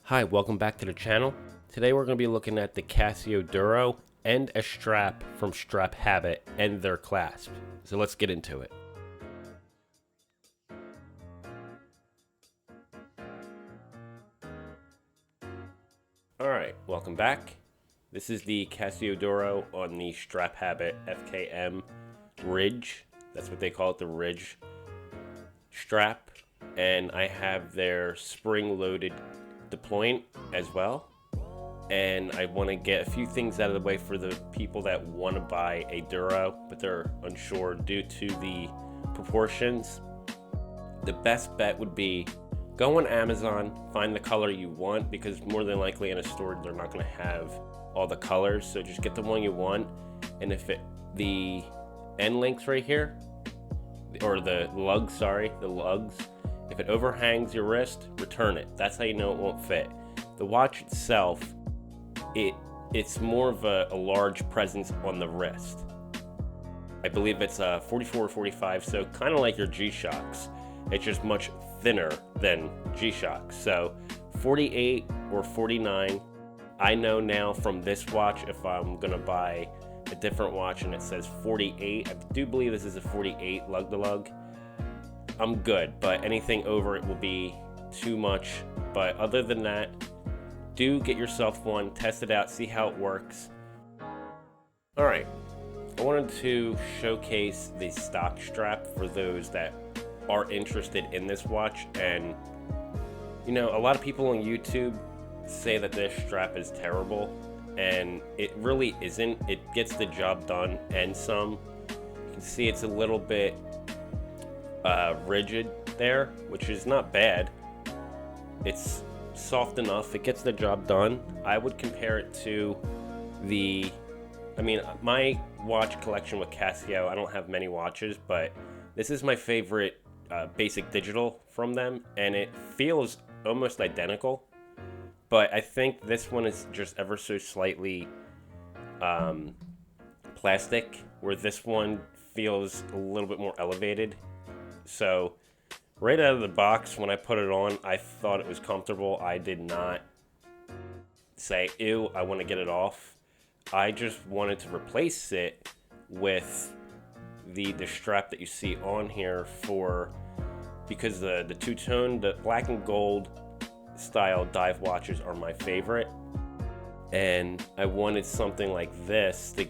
Hi, welcome back to the channel. Today we're going to be looking at the Casio Duro and a strap from StrapHabit and their clasp. So let's get into it. Alright, welcome back. This is the Casio Duro on the StrapHabit FKM Ridge. That's what they call it, the Ridge strap. And I have their spring-loaded deployant as well. And I want to get a few things out of the way for the people that want to buy a Duro, but they're unsure due to the proportions. The best bet would be go on Amazon, find the color you want, because more than likely in a store they're not going to have all the colors. So just get the one you want, and if the end links right here, or the lugs, if it overhangs your wrist, return it. That's how you know it won't fit. The watch itself, it's more of a large presence on the wrist. I believe it's 44 or 45, so kind of like your G-Shocks. It's just much thinner than G-Shocks. So 48 or 49, I know now from this watch if I'm gonna buy a different watch and it says 48, I do believe this is a 48 lug-to-lug, I'm good, but anything over it will be too much. But other than that, do get yourself one, test it out, see how it works. Alright, I wanted to showcase the stock strap for those that are interested in this watch. And you know, a lot of people on YouTube say that this strap is terrible, and it really isn't. It gets the job done and some. You can see it's a little bit rigid there, which is not bad. It's soft enough, it gets the job done. I would compare it to my watch collection with Casio. I don't have many watches, but this is my favorite basic digital from them, and it feels almost identical, but I think this one is just ever so slightly plastic, where this one feels a little bit more elevated. So right out of the box, when I put it on, I thought it was comfortable. I did not say, ew, I want to get it off. I just wanted to replace it with the strap that you see on here, because the two-tone, the black and gold style dive watches are my favorite. And I wanted something like this to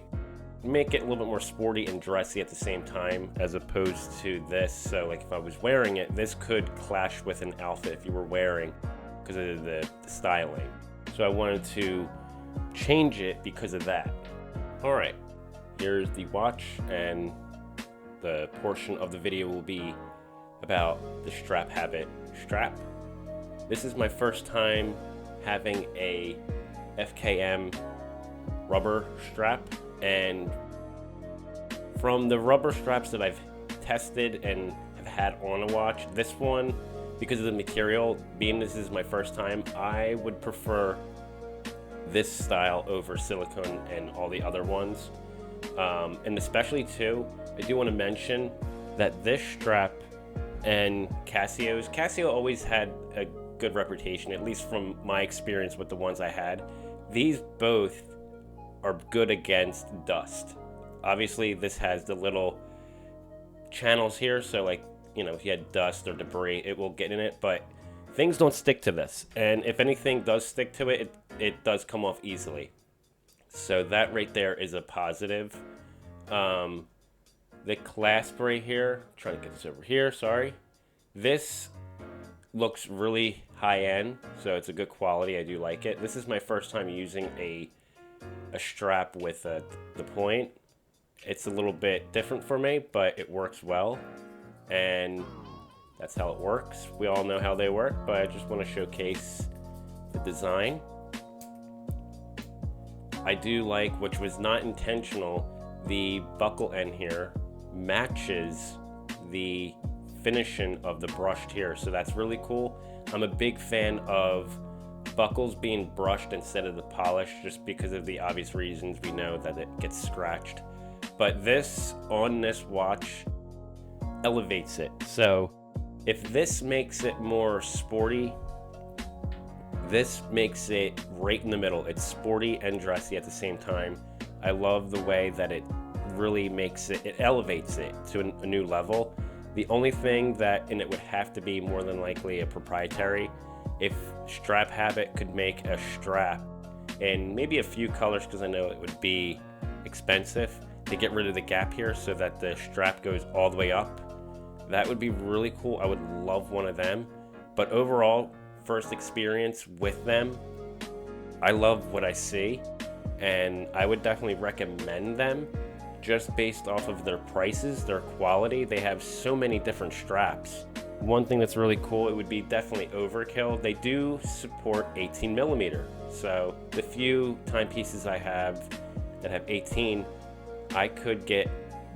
make it a little bit more sporty and dressy at the same time, as opposed to this. So like if I was wearing it, this could clash with an outfit if you were wearing, because of the styling. So I wanted to change it because of that. Alright, here's the watch, and the portion of the video will be about the StrapHabit strap. This is my first time having a FKM rubber strap, and from the rubber straps that I've tested and have had on a watch, this one, because of the material, being this is my first time, I would prefer this style over silicone and all the other ones. And especially too, I do want to mention that this strap and Casio always had a good reputation, at least from my experience with the ones I had. These both are good against dust. Obviously this has the little channels here, so like, you know, if you had dust or debris, it will get in it, but things don't stick to this. And if anything does stick to it, it does come off easily. So that right there is a positive. The clasp right here, trying to get this over here, sorry. This looks really high end, so it's a good quality. I do like it. This is my first time using a strap with the point. It's a little bit different for me, but it works well, and that's how it works. We all know how they work, but I just want to showcase the design. I do like, which was not intentional, the buckle end here matches the finishing of the brushed here, so that's really cool. I'm a big fan of buckles being brushed instead of the polished, just because of the obvious reasons. We know that it gets scratched, but this on this watch elevates it. So if this makes it more sporty, This makes it right in the middle. It's sporty and dressy at the same time. I love the way that it really makes it elevates it to a new level. The only thing that, and it would have to be more than likely a proprietary, if StrapHabit could make a strap and maybe a few colors, because I know it would be expensive to get rid of the gap here so that the strap goes all the way up. That would be really cool. I would love one of them. But overall, first experience with them, I love what I see, and I would definitely recommend them just based off of their prices, their quality. They have so many different straps. One thing that's really cool, it would be definitely overkill. They do support 18 millimeter. So the few timepieces I have that have 18, I could get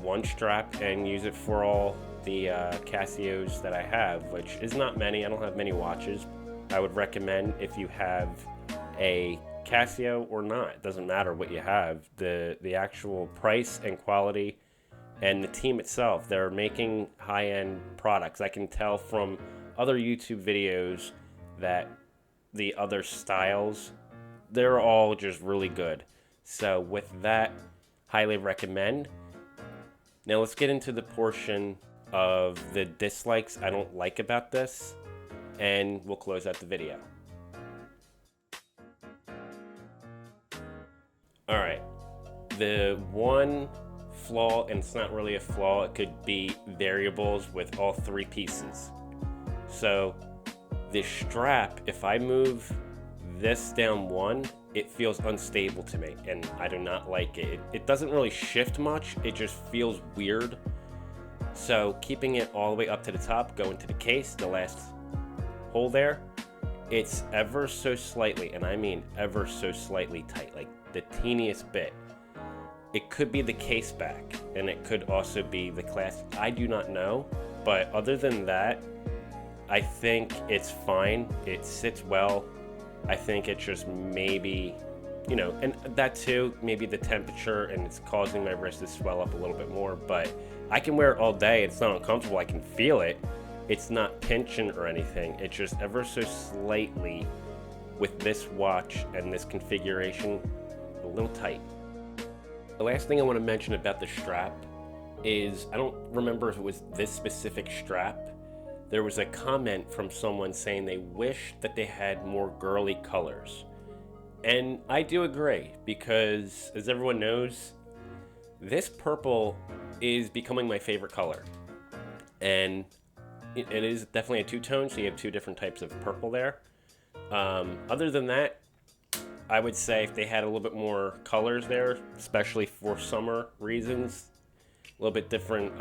one strap and use it for all the Casios that I have, which is not many. I don't have many watches. I would recommend, if you have a Casio or not, it doesn't matter what you have, the actual price and quality and the team itself, they're making high-end products. I can tell from other YouTube videos that the other styles, they're all just really good. So with that, highly recommend. Now let's get into the portion of the dislikes I don't like about this, and we'll close out the video. All right, the one flaw, and it's not really a flaw, it could be variables with all three pieces. So the strap, if I move this down one, it feels unstable to me, and I do not like it. It doesn't really shift much, it just feels weird. So keeping it all the way up to the top, go into the case, the last hole there, it's ever so slightly, and I mean ever so slightly tight, like the teeniest bit. It could be the case back, and it could also be the clasp. I do not know, but other than that, I think it's fine. It sits well. I think it's just maybe, you know, and that too, maybe the temperature, and it's causing my wrist to swell up a little bit more, but I can wear it all day. It's not uncomfortable. I can feel it. It's not pinching or anything. It's just ever so slightly, with this watch and this configuration, a little tight. The last thing I want to mention about the strap is, I don't remember if it was this specific strap. There was a comment from someone saying they wish that they had more girly colors. And I do agree, because as everyone knows, this purple is becoming my favorite color. And it is definitely a two-tone, so you have two different types of purple there. Other than that, I would say if they had a little bit more colors there, especially for summer reasons, a little bit different.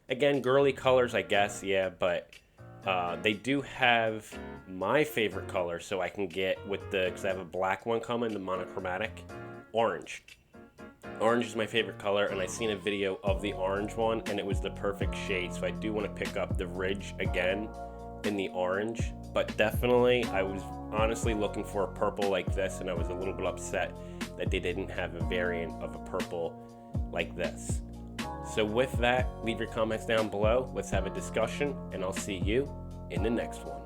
Again, girly colors, I guess, yeah, but they do have my favorite color, so I can get with because I have a black one coming, the monochromatic, orange. Orange is my favorite color, and I seen a video of the orange one, and it was the perfect shade, so I do want to pick up the ridge again in the orange. But definitely, I was honestly looking for a purple like this, and I was a little bit upset that they didn't have a variant of a purple like this. So with that, leave your comments down below. Let's have a discussion, and I'll see you in the next one.